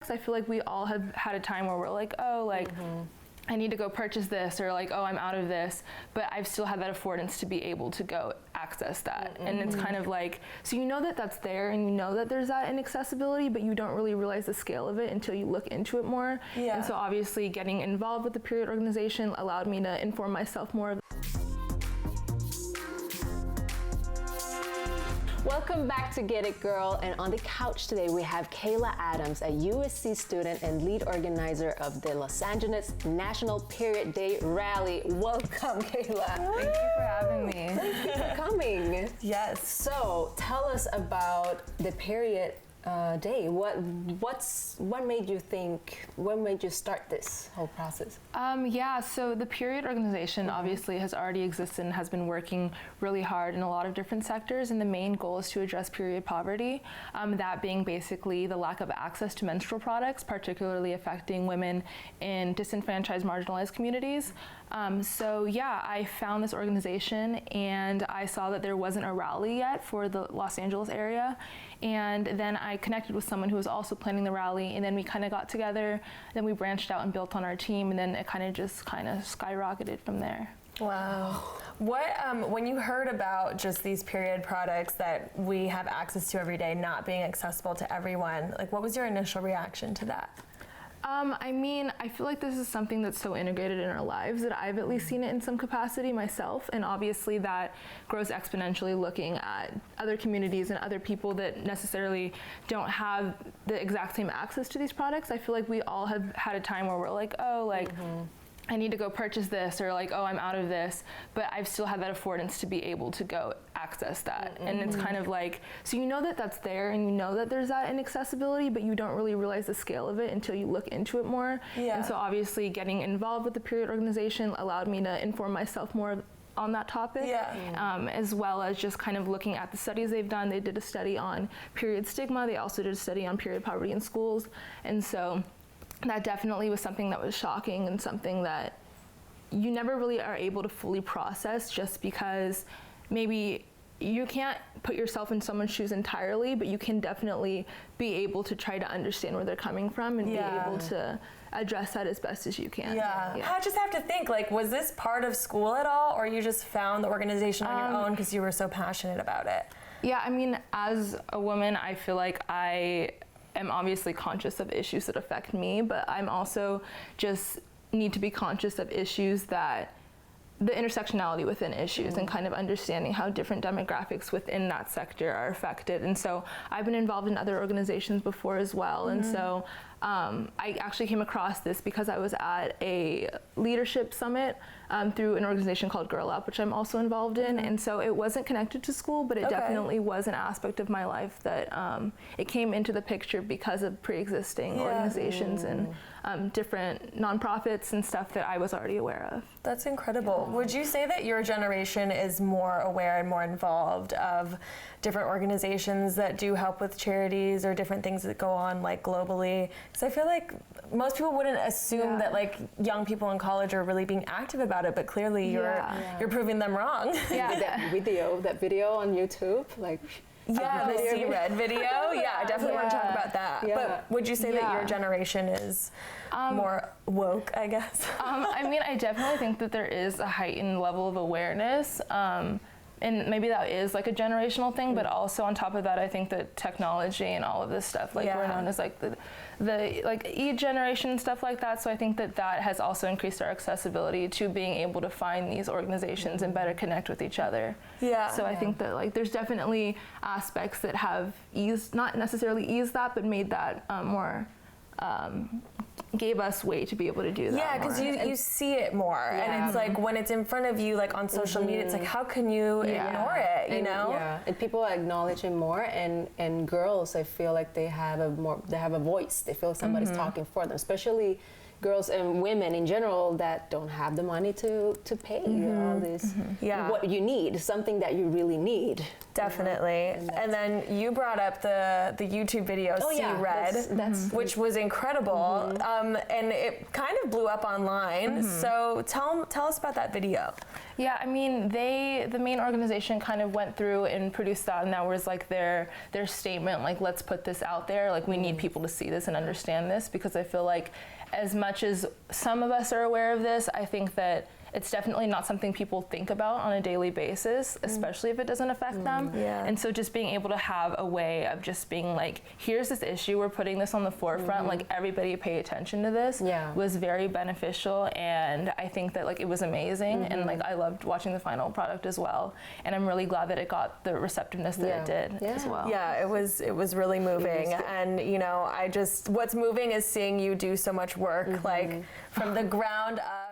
products. I feel like we all have had a time where we're like, oh, like, I need to go purchase this, or like, oh, I'm out of this, but I've still had that affordance to be able to go access that. And it's kind of like, so you know that that's there, and you know that there's that inaccessibility, but you don't really realize the scale of it until you look into it more. And so obviously getting involved with the Period organization allowed me to inform myself more. Welcome back to Get It Girl, and on the couch today we have Kayla Adams, a USC student and lead organizer of the Los Angeles National Period Day Rally. Welcome, Kayla. Thank you for having me. Thank you for coming. Yes. So tell us about the Period Day. What made you start this whole process? Yeah, so the Period organization obviously has already existed and has been working really hard in a lot of different sectors, and the main goal is to address period poverty, that being basically the lack of access to menstrual products, particularly affecting women in disenfranchised, marginalized communities. So yeah, I found this organization and I saw that there wasn't a rally yet for the Los Angeles area, and then I connected with someone who was also planning the rally, and then we kind of got together, then we branched out and built on our team, and then it kind of skyrocketed from there. Wow. What, when you heard about just these period products that we have access to every day not being accessible to everyone, like what was your initial reaction to that? I mean, I feel like this is something that's so integrated in our lives that I've at least seen it in some capacity myself, and obviously that grows exponentially looking at other communities and other people that necessarily don't have the exact same access to these products. I feel like we all have had a time where we're like, oh, like, I need to go purchase this, or like, oh, I'm out of this, but I've still had that affordance to be able to go access that. And it's kind of like, so you know that that's there, and you know that there's that inaccessibility, but you don't really realize the scale of it until you look into it more. And so obviously getting involved with the Period organization allowed me to inform myself more on that topic, as well as just kind of looking at the studies they've done. They did a study on period stigma. They also did a study on period poverty in schools. And so that definitely was something that was shocking, and something that you never really are able to fully process, just because maybe you can't put yourself in someone's shoes entirely, but you can definitely be able to try to understand where they're coming from and be able to address that as best as you can. I just have to think, like, was this part of school at all, or you just found the organization on your own because you were so passionate about it? Yeah, I mean, as a woman, I feel like I am obviously conscious of issues that affect me, but I'm also just need to be conscious of issues that the intersectionality within issues and kind of understanding how different demographics within that sector are affected. And so I've been involved in other organizations before as well. And so I actually came across this because I was at a leadership summit through an organization called Girl Up, which I'm also involved in. And so it wasn't connected to school, but it definitely was an aspect of my life that it came into the picture because of pre-existing organizations and different nonprofits and stuff that I was already aware of. That's incredible. Would you say that your generation is more aware and more involved of different organizations that do help with charities or different things that go on, like, globally? Because I feel like most people wouldn't assume that, like, young people in college are really being active about it, but clearly you're proving them wrong. That video on YouTube, like, the See Red video. I definitely want to talk about that. But would you say that your generation is more woke, I guess? I mean, I definitely think that there is a heightened level of awareness. And maybe that is like a generational thing, but also on top of that, I think that technology and all of this stuff, like we're known as like the like E generation and stuff like that. So I think that that has also increased our accessibility to being able to find these organizations and better connect with each other. So I think that, like, there's definitely aspects that have eased, not necessarily eased that, but made that more gave us way to be able to do that. Yeah, because you see it more, and it's like when it's in front of you, like on social media, it's like, how can you ignore it? You know? And people acknowledge it more, and girls, I feel like they have a voice. They feel somebody's talking for them, especially girls and women in general that don't have the money to pay all this. What you need, something that you really need. Definitely. And then you brought up the YouTube video, See Red, which was incredible. and it kind of blew up online. So tell us about that video. Yeah, I mean, the main organization kind of went through and produced that, and that was like their statement, like, let's put this out there, like we need people to see this and understand this, because I feel like as much as some of us are aware of this, I think that it's definitely not something people think about on a daily basis, especially if it doesn't affect them. Yeah. And so just being able to have a way of just being like, here's this issue, we're putting this on the forefront, like everybody pay attention to this, was very beneficial. And I think that like it was amazing, and like I loved watching the final product as well. And I'm really glad that it got the receptiveness that it did as well. Yeah, it was really moving. And you know, what's moving is seeing you do so much work, like from the ground up.